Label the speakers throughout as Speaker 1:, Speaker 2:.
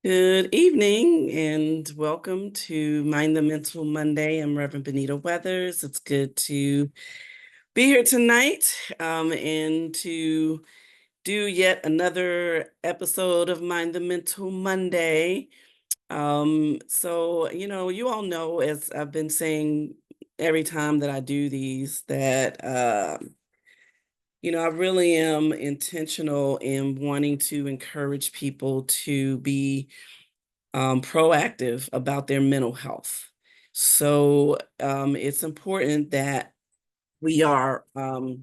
Speaker 1: Good evening and welcome to Mind the Mental Monday. I'm Reverend Benita Weathers. It's good to be here tonight and to do yet another episode of Mind the Mental Monday. You all know, as I've been saying every time that I do these, that I really am intentional in wanting to encourage people to be proactive about their mental health. It's important that we are that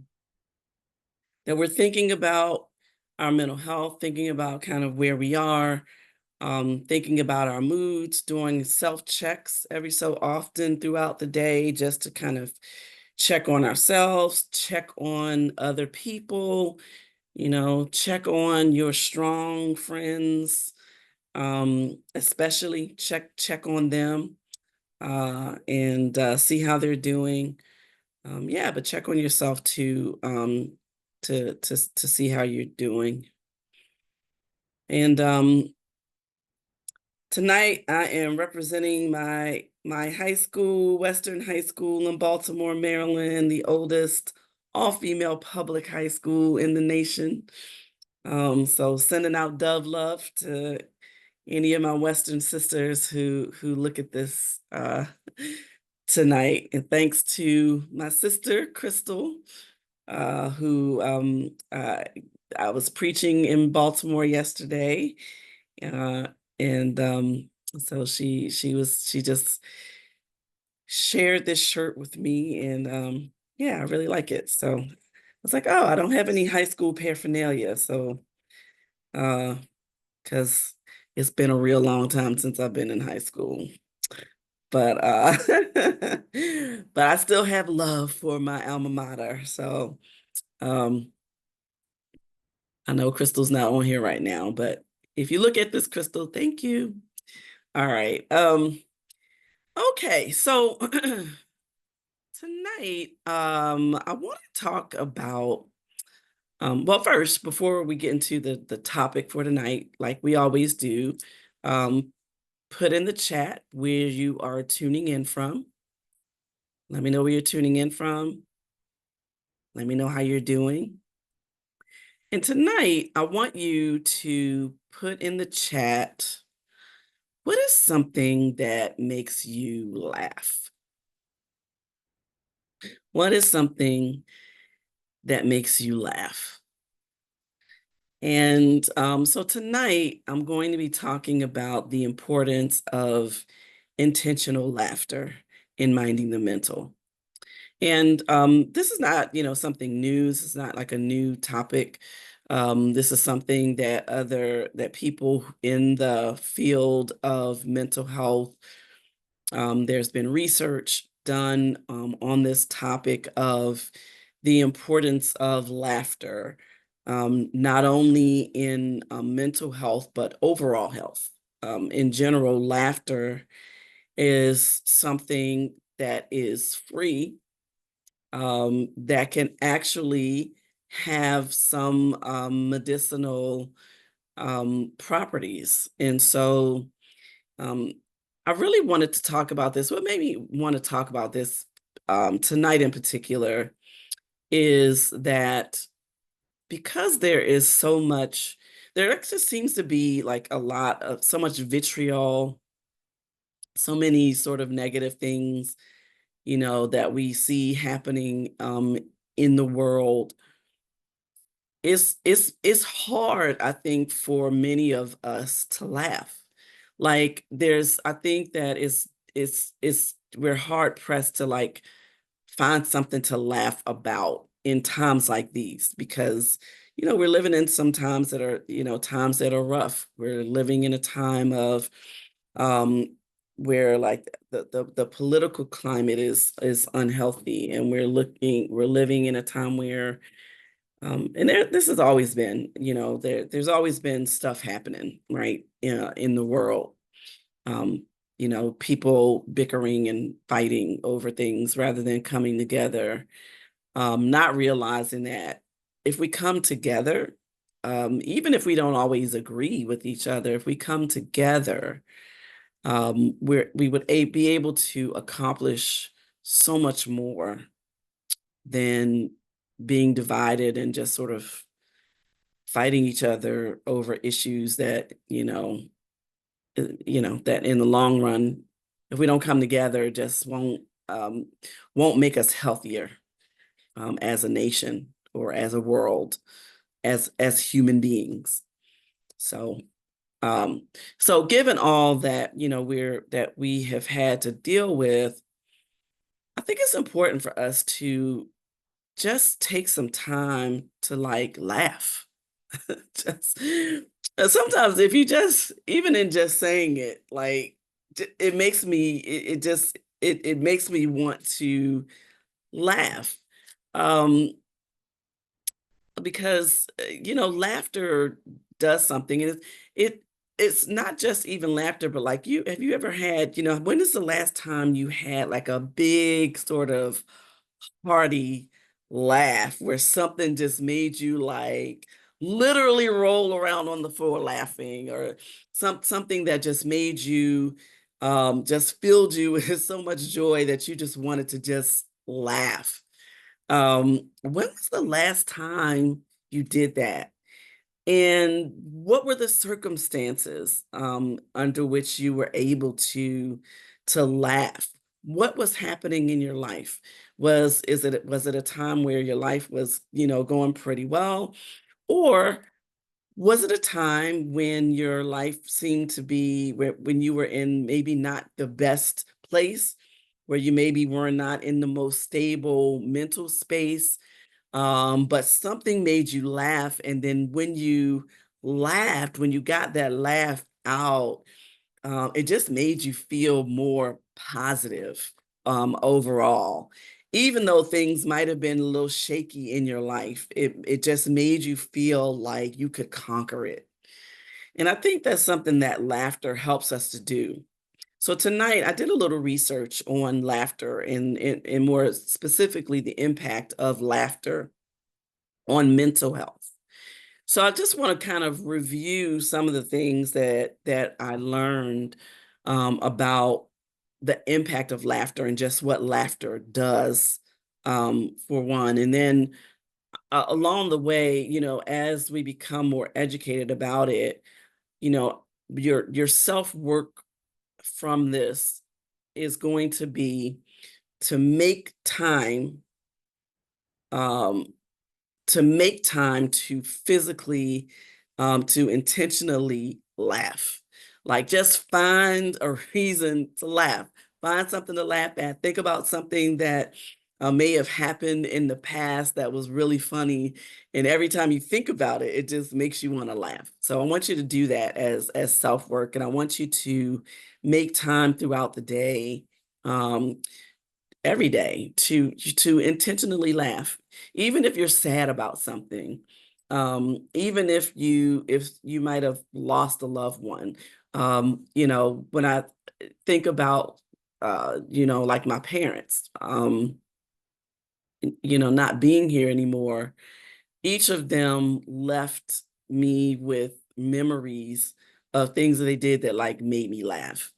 Speaker 1: we're thinking about our mental health, thinking about kind of where we are, thinking about our moods, doing self checks every so often throughout the day, just to kind of check on ourselves, check on other people, check on your strong friends, especially check on them and see how they're doing. Yeah, but check on yourself too, to see how you're doing. And tonight I am representing my high school, Western High School in Baltimore, Maryland, the oldest all-female public high school in the nation. So sending out Dove love to any of my Western sisters who look at this tonight. And thanks to my sister, Crystal, who I was preaching in Baltimore yesterday. Uh, and so she just shared this shirt with me, and yeah, I really like it. So I was like, oh, I don't have any high school paraphernalia. So because it's been a real long time since I've been in high school. But but I still have love for my alma mater. So um I know Crystal's not on here right now, but if you look at this, Crystal, thank you. All right. Okay, so tonight I want to talk about well, first, before we get into the topic for tonight, like we always do, um, put in the chat where you are tuning in from. Let me know where you're tuning in from. Let me know how you're doing. And tonight, I want you to put in the chat, what is something that makes you laugh? What is something that makes you laugh? And so tonight, I'm going to be talking about the importance of intentional laughter in minding the mental. And this is not, something new. This is not like a new topic. This is something that people in the field of mental health, there's been research done on this topic of the importance of laughter, not only in mental health, but overall health. In general, laughter is something that is free, that can actually have some medicinal properties. And so um, I really wanted to talk about this. What made me want to talk about this tonight in particular is that because there just seems to be like a lot of so much vitriol, so many sort of negative things, that we see happening in the world. It's hard, I think, for many of us to laugh. Like I think that it's we're hard pressed to like find something to laugh about in times like these because we're living in some times that are, times that are rough. We're living in a time of um where like the political climate is unhealthy, and we're living in a time where and this has always been, there's always been stuff happening, right, in the world. Um, people bickering and fighting over things rather than coming together, not realizing that if we come together, even if we don't always agree with each other, if we come together, we would be able to accomplish so much more than being divided and just sort of fighting each other over issues that, that in the long run, if we don't come together, just won't make us healthier as a nation or as a world, as human beings. So, um, so given all that, that we have had to deal with, I think it's important for us to just take some time to like laugh. Just sometimes if you just even in just saying it, like it makes me it makes me want to laugh. Um, because laughter does something, and it it's not just even laughter, but like you have you ever had, when is the last time you had like a big sort of hearty laugh where something just made you like literally roll around on the floor laughing, or something that just made you just filled you with so much joy that you just wanted to just laugh. When was the last time you did that? And what were the circumstances under which you were able to laugh? What was happening in your life? Was it a time where your life was, going pretty well? Or was it a time when your life seemed to be when you were in maybe not the best place, where you maybe were not in the most stable mental space, but something made you laugh, and then when you laughed, when you got that laugh out, it just made you feel more positive overall. Even though things might have been a little shaky in your life, it just made you feel like you could conquer it. And I think that's something that laughter helps us to do. So tonight I did a little research on laughter, and more specifically the impact of laughter on mental health. So I just want to kind of review some of the things that I learned about the impact of laughter and just what laughter does, for one. And then along the way, as we become more educated about it, you know, your self-work from this is going to be to make time, um, to physically, to intentionally laugh. Like just find a reason to laugh. Find something to laugh at. Think about something that may have happened in the past that was really funny, and every time you think about it, it just makes you want to laugh. So I want you to do that as self work, and I want you to make time throughout the day. Um, every day to intentionally laugh, even if you're sad about something, even if you might have lost a loved one. When I think about like my parents, not being here anymore, each of them left me with memories of things that they did that like made me laugh.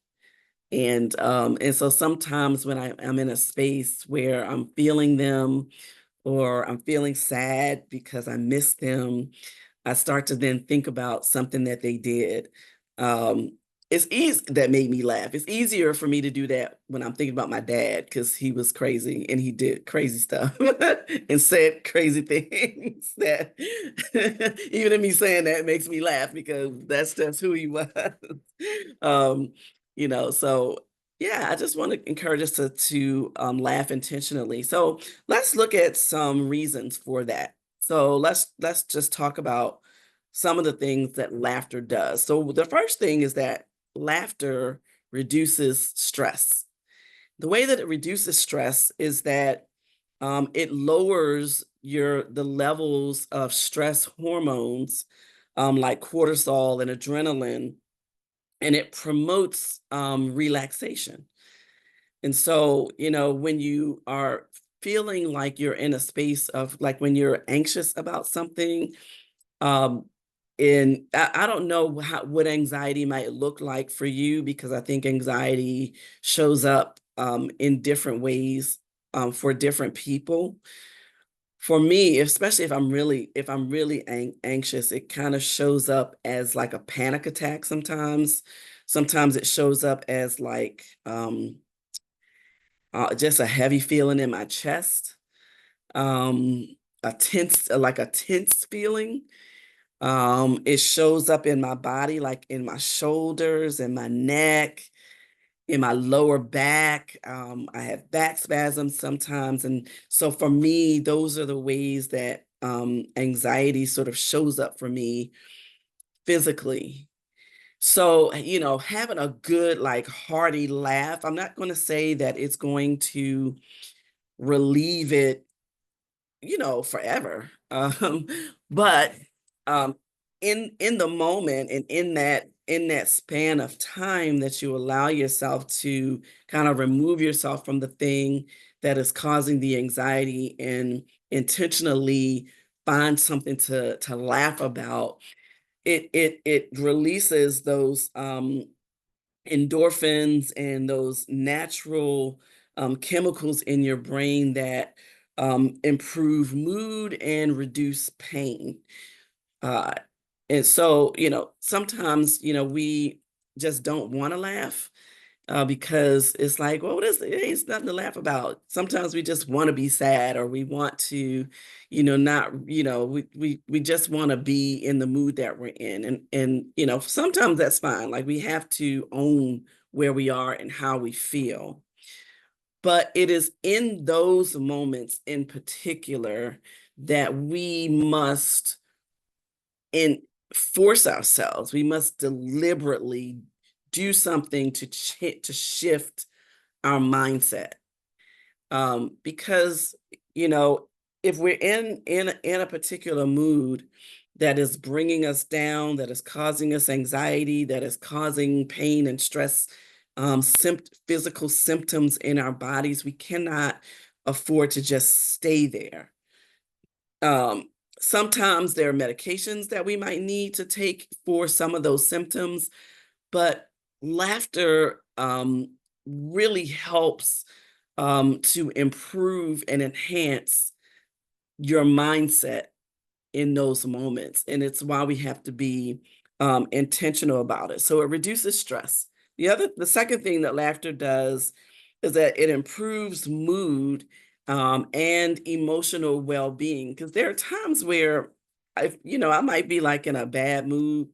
Speaker 1: And so sometimes when I'm in a space where I'm feeling them, or I'm feeling sad because I miss them, I start to then think about something that they did. Um, it's easy that made me laugh. It's easier for me to do that when I'm thinking about my dad, because he was crazy and he did crazy stuff and said crazy things that even in me saying that makes me laugh, because that's just who he was. Um, so yeah, I just want to encourage us to laugh intentionally. So let's look at some reasons for that. So let's just talk about some of the things that laughter does. So the first thing is that laughter reduces stress. The way that it reduces stress is that it lowers the levels of stress hormones, like cortisol and adrenaline, and it promotes relaxation. And so, when you are feeling like you're in a space of like when you're anxious about something, And I don't know what anxiety might look like for you, because I think anxiety shows up in different ways for different people. For me, especially if I'm really anxious, it kind of shows up as like a panic attack sometimes. Sometimes it shows up as like just a heavy feeling in my chest, um, like a tense feeling. It shows up in my body, like in my shoulders and my neck, in my lower back. I have back spasms sometimes. And so for me, those are the ways that anxiety sort of shows up for me physically. So, having a good, like, hearty laugh, I'm not going to say that it's going to relieve it, forever. But in the moment and in that span of time that you allow yourself to kind of remove yourself from the thing that is causing the anxiety and intentionally find something to laugh about, it releases those endorphins and those natural chemicals in your brain that improve mood and reduce pain. Uh, and so, sometimes, we just don't want to laugh because it's like, well, what is it? It's nothing to laugh about. Sometimes we just want to be sad, or we want to, not, we just want to be in the mood that we're in. And, sometimes that's fine. Like, we have to own where we are and how we feel. But it is in those moments in particular that we must and force ourselves. We must deliberately do something to shift our mindset. Because if we're in a particular mood that is bringing us down, that is causing us anxiety, that is causing pain and stress, physical symptoms in our bodies, we cannot afford to just stay there. Um, Sometimes there are medications that we might need to take for some of those symptoms, but laughter really helps to improve and enhance your mindset in those moments. And it's why we have to be intentional about it. So it reduces stress. The second thing that laughter does is that it improves mood and emotional well-being. Because there are times where I might be like in a bad mood,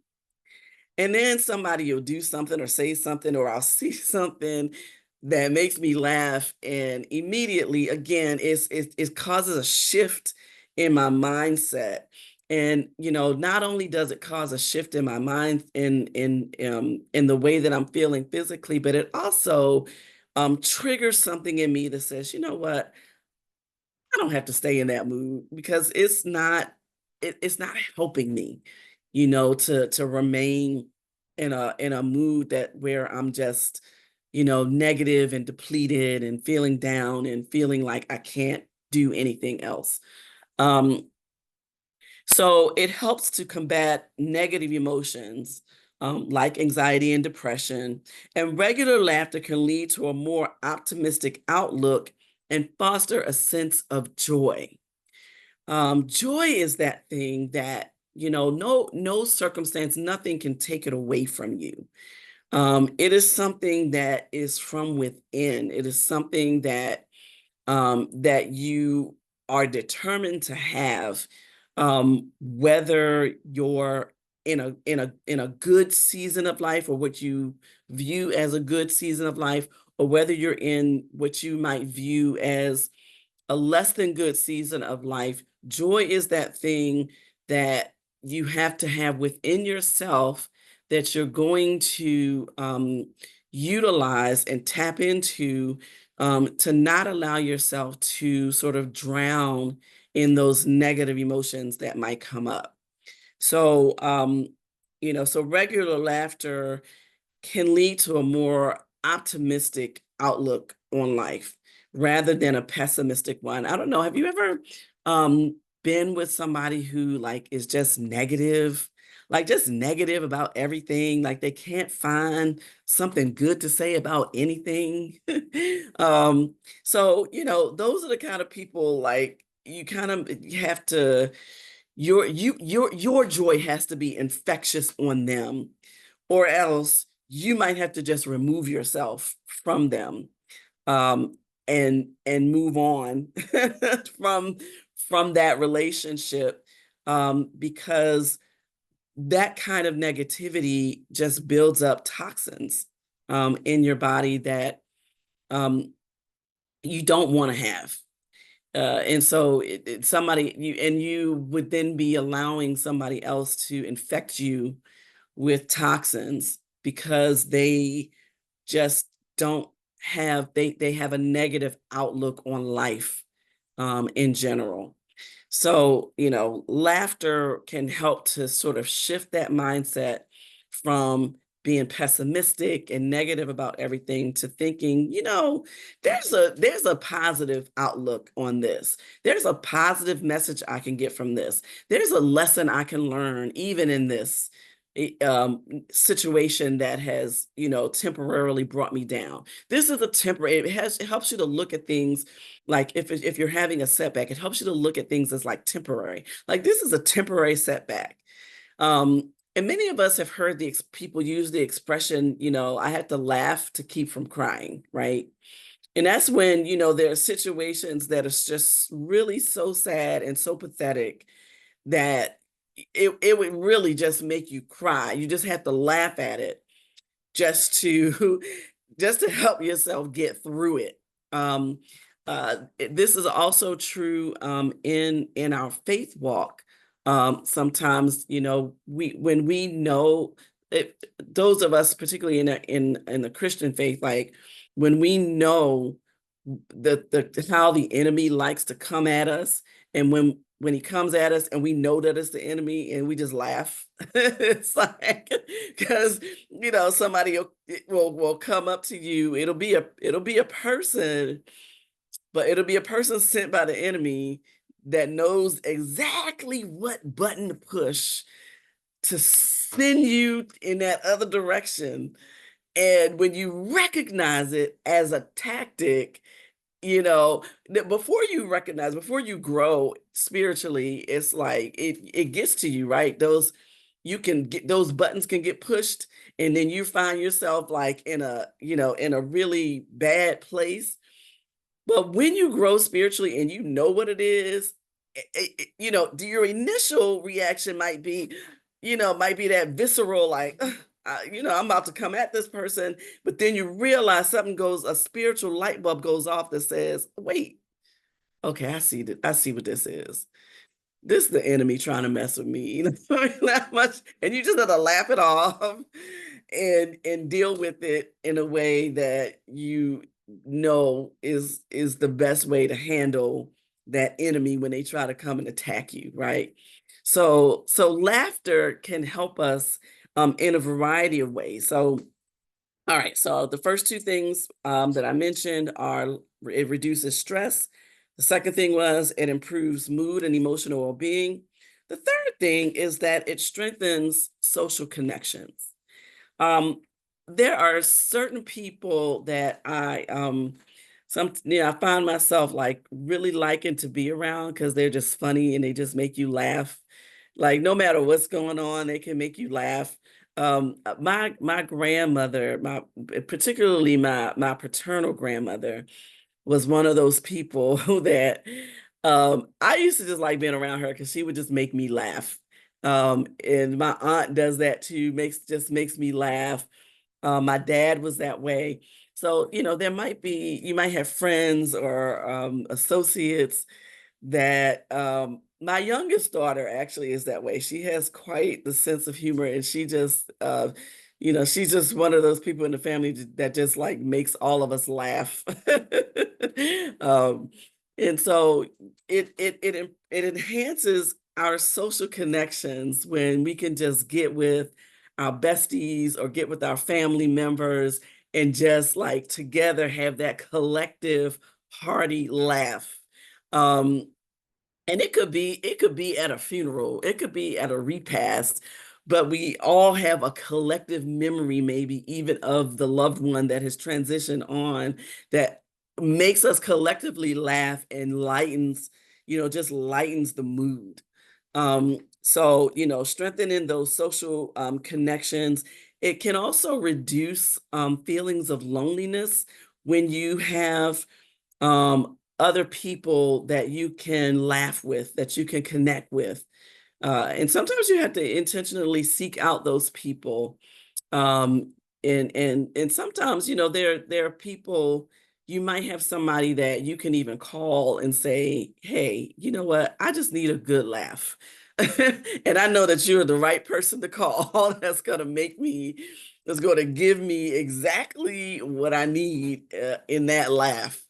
Speaker 1: and then somebody will do something or say something, or I'll see something that makes me laugh. And immediately, again, it causes a shift in my mindset. And, not only does it cause a shift in my mind in the way that I'm feeling physically, but it also triggers something in me that says, you know what? I don't have to stay in that mood, because it's not helping me, to remain in a mood that where I'm just, negative and depleted and feeling down and feeling like I can't do anything else. Um, so it helps to combat negative emotions like anxiety and depression. And regular laughter can lead to a more optimistic outlook and foster a sense of joy. Joy is that thing that, no circumstance, nothing can take it away from you. It is something that is from within. It is something that you are determined to have, whether you're in a good season of life, or what you view as a good season of life, or whether you're in what you might view as a less than good season of life. Joy is that thing that you have to have within yourself, that you're going to utilize and tap into, to not allow yourself to sort of drown in those negative emotions that might come up. So, so regular laughter can lead to a more optimistic outlook on life rather than a pessimistic one. I don't know. Have you ever been with somebody who, like, is just negative? like just negative about everything. Like they can't find something good to say about anything. Um, so, those are the kind of people like you kind of have to your joy has to be infectious on them, or else you might have to just remove yourself from them, um, and move on from from that relationship, because that kind of negativity just builds up toxins in your body that um, you don't want to have. And so somebody you would then be allowing somebody else to infect you with toxins because they just don't they have a negative outlook on life in general. So, laughter can help to sort of shift that mindset from being pessimistic and negative about everything to thinking, there's a positive outlook on this. There's a positive message I can get from this. There's a lesson I can learn even in this situation that has, temporarily brought me down. This is a temporary, it helps you to look at things like if you're having a setback, it helps you to look at things as like temporary. Like this is a temporary setback. And many of us have heard people use the expression, I had to laugh to keep from crying, right? And that's when, there are situations that are just really so sad and so pathetic that it would really just make you cry. You just have to laugh at it just to just to help yourself get through it. This is also true in our faith walk. Sometimes, we when we know it, those of us, particularly in the Christian faith, like when we know the how the enemy likes to come at us, and when he comes at us and we know that it's the enemy and we just laugh. It's like because somebody will come up to you. It'll be a person, but it'll be a person sent by the enemy that knows exactly what button to push to send you in that other direction. And when you recognize it as a tactic, before you grow spiritually, it's like it gets to you, right? Those buttons can get pushed, and then you find yourself like in a really bad place. But when you grow spiritually and you know what it is, your initial reaction might be that visceral, like, I'm about to come at this person. But then you realize a spiritual light bulb goes off that says, wait, okay, I see that. I see what this is. This is the enemy trying to mess with me. That much, and you just have to laugh it off and deal with it in a way that is the best way to handle that enemy when they try to come and attack you, right? So laughter can help us in a variety of ways. So all right, so the first two things that I mentioned are it reduces stress. The second thing was it improves mood and emotional well-being. The third thing is that it strengthens social connections. Um, there are certain people that I find myself like really liking to be around because they're just funny and they just make you laugh. Like no matter what's going on, they can make you laugh. My grandmother, particularly my paternal grandmother, was one of those people that I used to just like being around her because she would just make me laugh. And my aunt does that too, makes me laugh. My dad was that way. So, you might have friends or associates that my youngest daughter actually is that way. She has quite the sense of humor, and she's just one of those people in the family that just like makes all of us laugh. um, and so it enhances our social connections when we can just get with our besties or get with our family members and just like together have that collective hearty laugh. And it could be at a funeral, it could be at a repast, but we all have a collective memory, maybe even of the loved one that has transitioned on, that makes us collectively laugh and lightens, just lightens the mood. So, strengthening those social connections. It can also reduce feelings of loneliness when you have other people that you can laugh with, that you can connect with. And sometimes you have to intentionally seek out those people. Um, and sometimes, there are people, you might have somebody that you can even call and say, "Hey, you know what? I just need a good laugh." And I know that you're the right person to call that's going to give me exactly what I need in that laugh.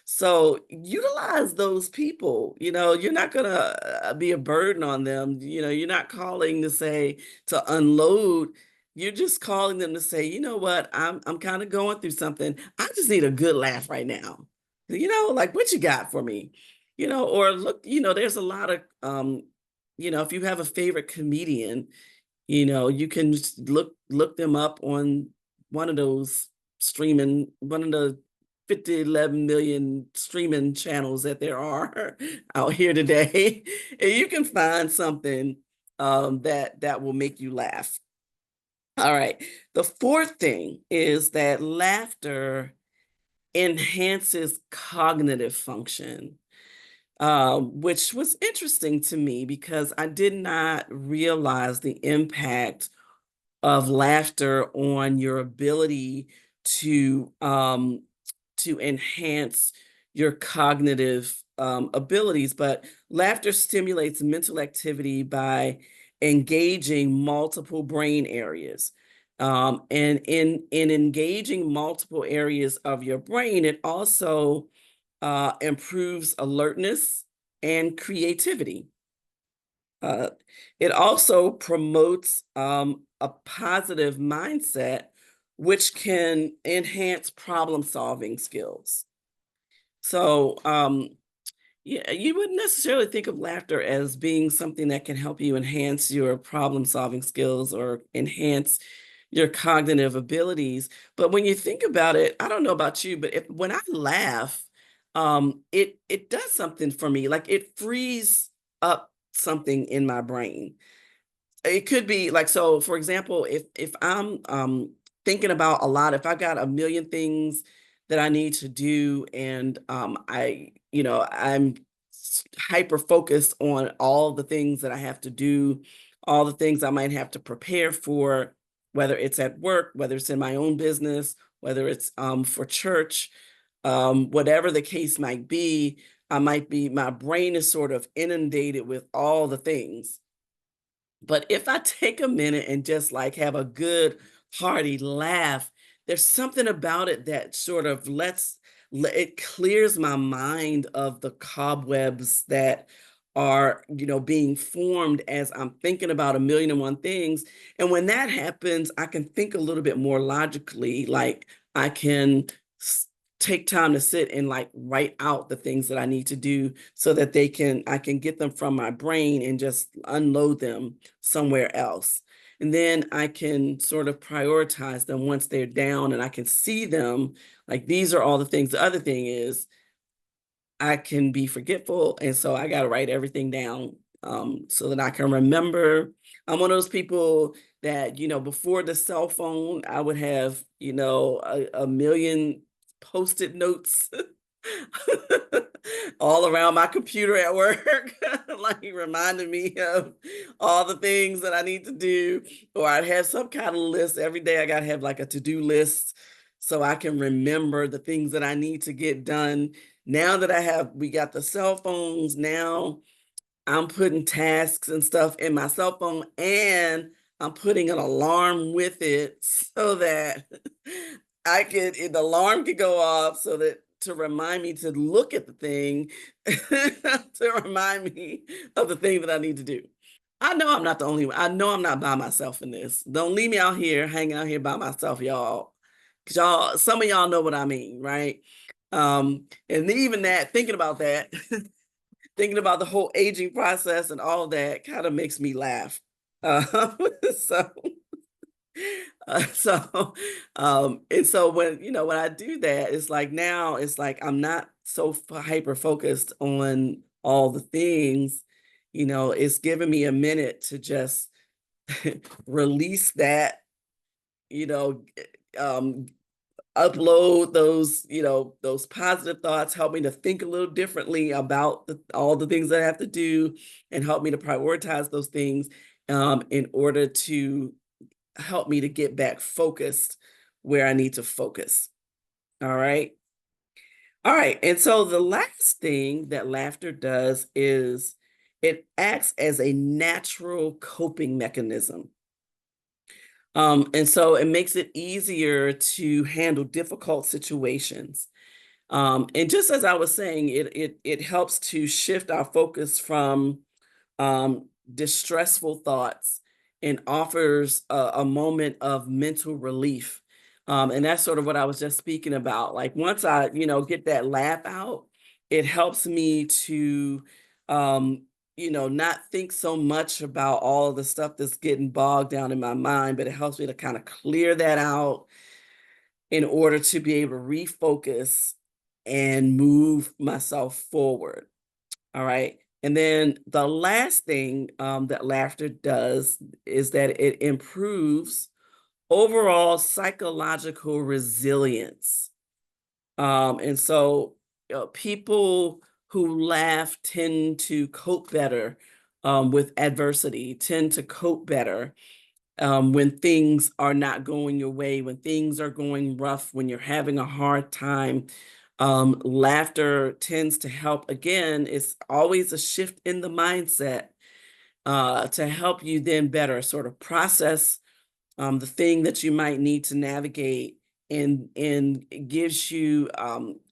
Speaker 1: So utilize those people. You're not going to be a burden on them. You're not calling to say, to unload. You're just calling them to say, "You know what? I'm kind of going through something. I just need a good laugh right now. Like, what you got for me?" Or look, there's a lot of if you have a favorite comedian, you can just look them up on one of those one of the 50, 11 million streaming channels that there are out here today. And you can find something that will make you laugh. All right. The fourth thing is that laughter enhances cognitive function, which was interesting to me because I did not realize the impact of laughter on your ability to um, to enhance your cognitive abilities. But laughter stimulates mental activity by engaging multiple brain areas. And in engaging multiple areas of your brain, it also improves alertness and creativity. Uh, it also promotes a positive mindset, which can enhance problem solving skills. So, yeah, you wouldn't necessarily think of laughter as being something that can help you enhance your problem solving skills or enhance your cognitive abilities. But when you think about it, I don't know about you, but when I laugh, it does something for me. Like, it frees up something in my brain. It could be like, so for example, if I'm thinking about a lot, if I got a million things that I need to do, and I'm hyper focused on all the things that I have to do, all the things I might have to prepare for, whether it's at work, whether it's in my own business, whether it's for church, whatever the case might be, my brain is sort of inundated with all the things. But if I take a minute and just like have a good hearty laugh, there's something about it that sort of it clears my mind of the cobwebs that are, being formed as I'm thinking about a million and one things. And when that happens, I can think a little bit more logically. Like, I can s- take time to sit and like write out the things that I need to do so that I can get them from my brain and just unload them somewhere else. And then I can sort of prioritize them once they're down and I can see them. Like, these are all the things. The other thing is, I can be forgetful. And so I got to write everything down so that I can remember. I'm one of those people that, before the cell phone, I would have, a million post-it notes all around my computer at work, like reminding me of all the things that I need to do. Or I'd have some kind of list every day. I got to have like a to-do list so I can remember the things that I need to get done. Now that we got the cell phones, now I'm putting tasks and stuff in my cell phone, and I'm putting an alarm with it so that the alarm could go off so that to remind me to look at the thing, to remind me of the thing that I need to do. I know I'm not the only one. I know I'm not by myself in this. Don't leave me out here hanging out here by myself, y'all. Cause some of y'all know what I mean, right? And even that, thinking about that, thinking about the whole aging process and all that kind of makes me laugh. So so, and so when, when I do that, it's like now it's like I'm not so hyper focused on all the things, it's giving me a minute to just release that, you know, um, upload those, those positive thoughts, help me to think a little differently about all the things that I have to do and help me to prioritize those things in order to help me to get back focused where I need to focus. All right. All right. And so the last thing that laughter does is it acts as a natural coping mechanism. And so it makes it easier to handle difficult situations. And just as I was saying, it helps to shift our focus from distressful thoughts and offers a moment of mental relief. And that's sort of what I was just speaking about. Like once I, get that laugh out, it helps me to, um, not think so much about all of the stuff that's getting bogged down in my mind, but it helps me to kind of clear that out in order to be able to refocus and move myself forward. All right. And then the last thing that laughter does is that it improves overall psychological resilience. And so people who laugh tend to cope better with adversity, tend to cope better when things are not going your way, when things are going rough, when you're having a hard time. Laughter tends to help. Again, it's always a shift in the mindset to help you then better sort of process the thing that you might need to navigate, and it gives you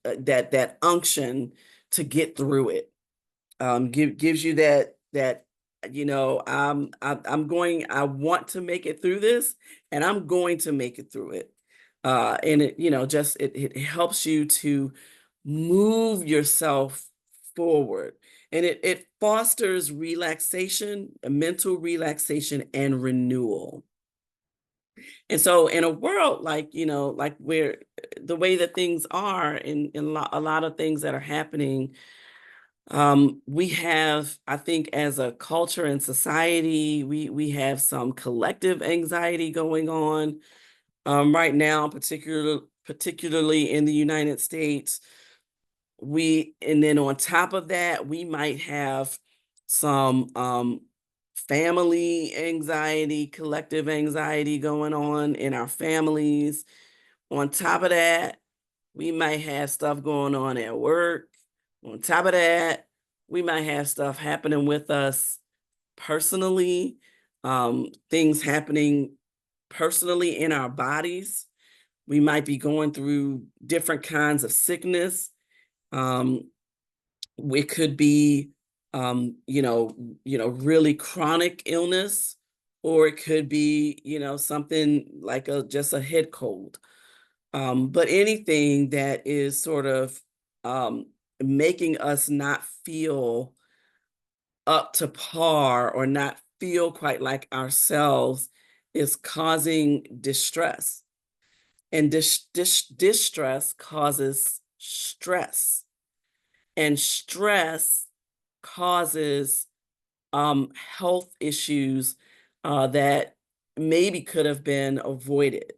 Speaker 1: that unction to get through it. Gives you that I want to make it through this, and I'm going to make it through it. And it, just it helps you to move yourself forward. And it fosters relaxation, mental relaxation and renewal. And so in a world like, like where the way that things are in a lot of things that are happening, we have, I think, as a culture and society, we have some collective anxiety going on right now, particularly in the United States. And then on top of that, we might have some family anxiety, collective anxiety going on in our families. On top of that, we might have stuff going on at work. On top of that, we might have stuff happening with us personally, things happening personally in our bodies. We might be going through different kinds of sickness. Um, it could be, really chronic illness, or it could be, something like just a head cold. But anything that is sort of um, making us not feel up to par or not feel quite like ourselves is causing distress. And distress causes stress. And stress causes health issues that maybe could have been avoided.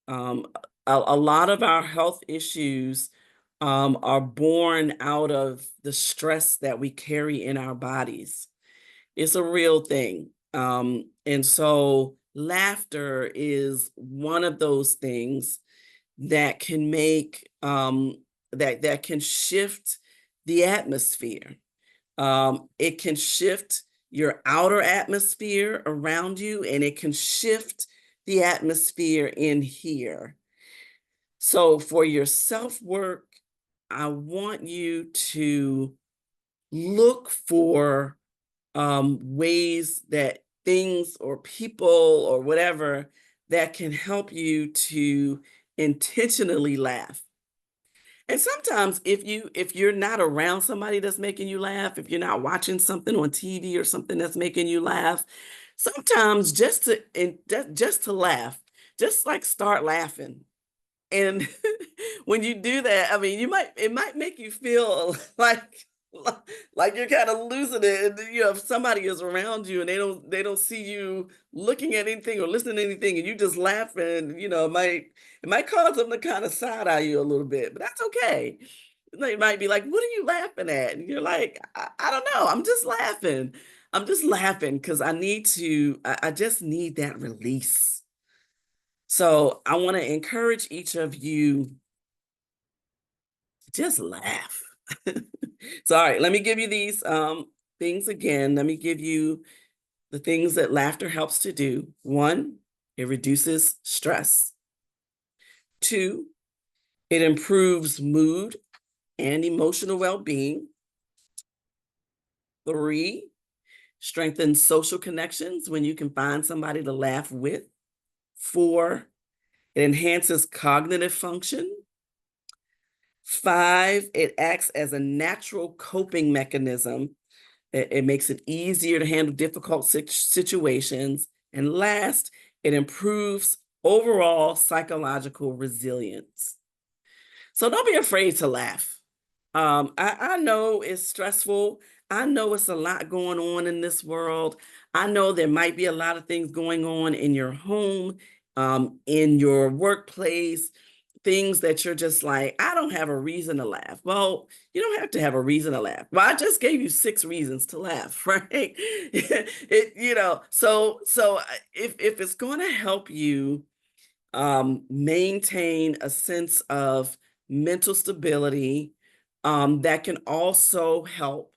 Speaker 1: Um, a lot of our health issues are born out of the stress that we carry in our bodies. It's a real thing. And so laughter is one of those things that can make that can shift the atmosphere. It can shift your outer atmosphere around you, and it can shift the atmosphere in here. So for your self-work, I want you to look for ways that things or people or whatever that can help you to intentionally laugh. And sometimes if you're not around somebody that's making you laugh, if you're not watching something on TV or something that's making you laugh, sometimes just to laugh, just like start laughing. And when you do that, I mean, it might make you feel li like you're kinda losing it, and, if somebody is around you and they don't see you looking at anything or listening to anything, and you just laughing, it might cause them to kinda side eye you a little bit, but that's okay. They might be like, "What are you laughing at?" And you're like, I don't know, I'm just laughing. I'm just laughing because I just need that release." So I want to encourage each of you to just laugh. So, all right, let me give you these things again. Let me give you the things that laughter helps to do. One, it reduces stress. Two, it improves mood and emotional well being. Three, strengthens social connections when you can find somebody to laugh with. Four, it enhances cognitive function. Five, it acts as a natural coping mechanism. It makes it easier to handle difficult situations. And last, it improves overall psychological resilience. So don't be afraid to laugh. I know it's stressful. I know it's a lot going on in this world. I know there might be a lot of things going on in your home, in your workplace, things that you're just like, I don't have a reason to laugh. Well, you don't have to have a reason to laugh. Well, I just gave you six reasons to laugh, right? If it's going to help you maintain a sense of mental stability, that can also help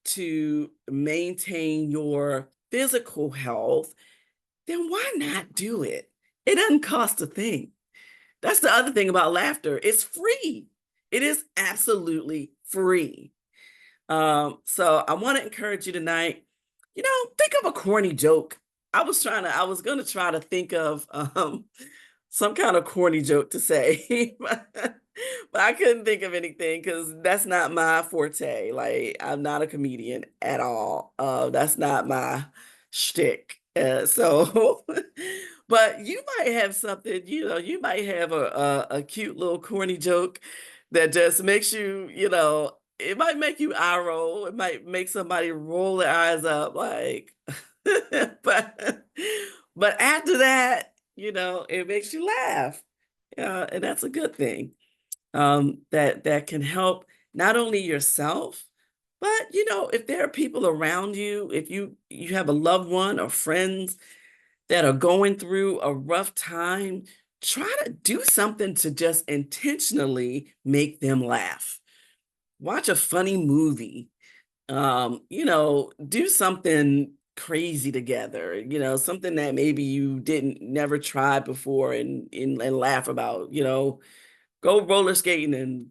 Speaker 1: to maintain your physical health, then why not do it? It doesn't cost a thing. That's the other thing about laughter. It's free. It is absolutely free. So I want to encourage you tonight, think of a corny joke. I was going to try to think of some kind of corny joke to say, but I couldn't think of anything because that's not my forte. Like, I'm not a comedian at all. That's not my shtick. But you might have something, you might have a cute little corny joke that just makes you, it might make you eye roll. It might make somebody roll their eyes up, like, but after that, it makes you laugh. And that's a good thing. That can help not only yourself, but if there are people around you, if you have a loved one or friends that are going through a rough time, try to do something to just intentionally make them laugh. Watch a funny movie, do something crazy together, something that maybe you didn't never tried before and laugh about, go roller skating and,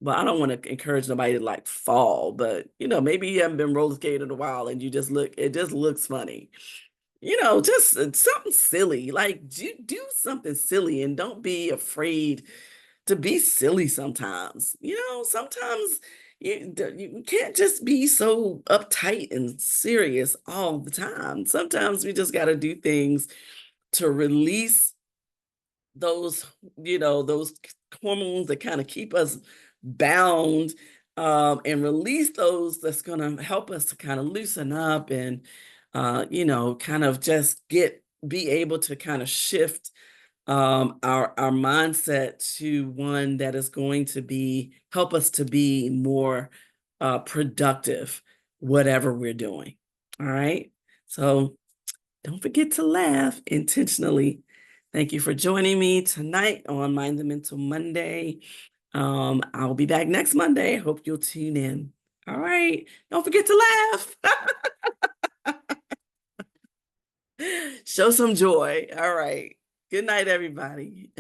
Speaker 1: well, I don't want to encourage nobody to like fall, but maybe you haven't been roller skating in a while and it just looks funny. Just something silly, like do something silly and don't be afraid to be silly sometimes. Sometimes you can't just be so uptight and serious all the time. Sometimes we just got to do things to release those, those hormones that kind of keep us bound, and release those that's going to help us to kind of loosen up and, kind of just be able to kind of shift our mindset to one that is going to help us to be more productive, whatever we're doing. All right. So don't forget to laugh intentionally. Thank you for joining me tonight on Mind the Mental Monday. I'll be back next Monday. Hope you'll tune in. All right. Don't forget to laugh. Show some joy. All right. Good night, everybody.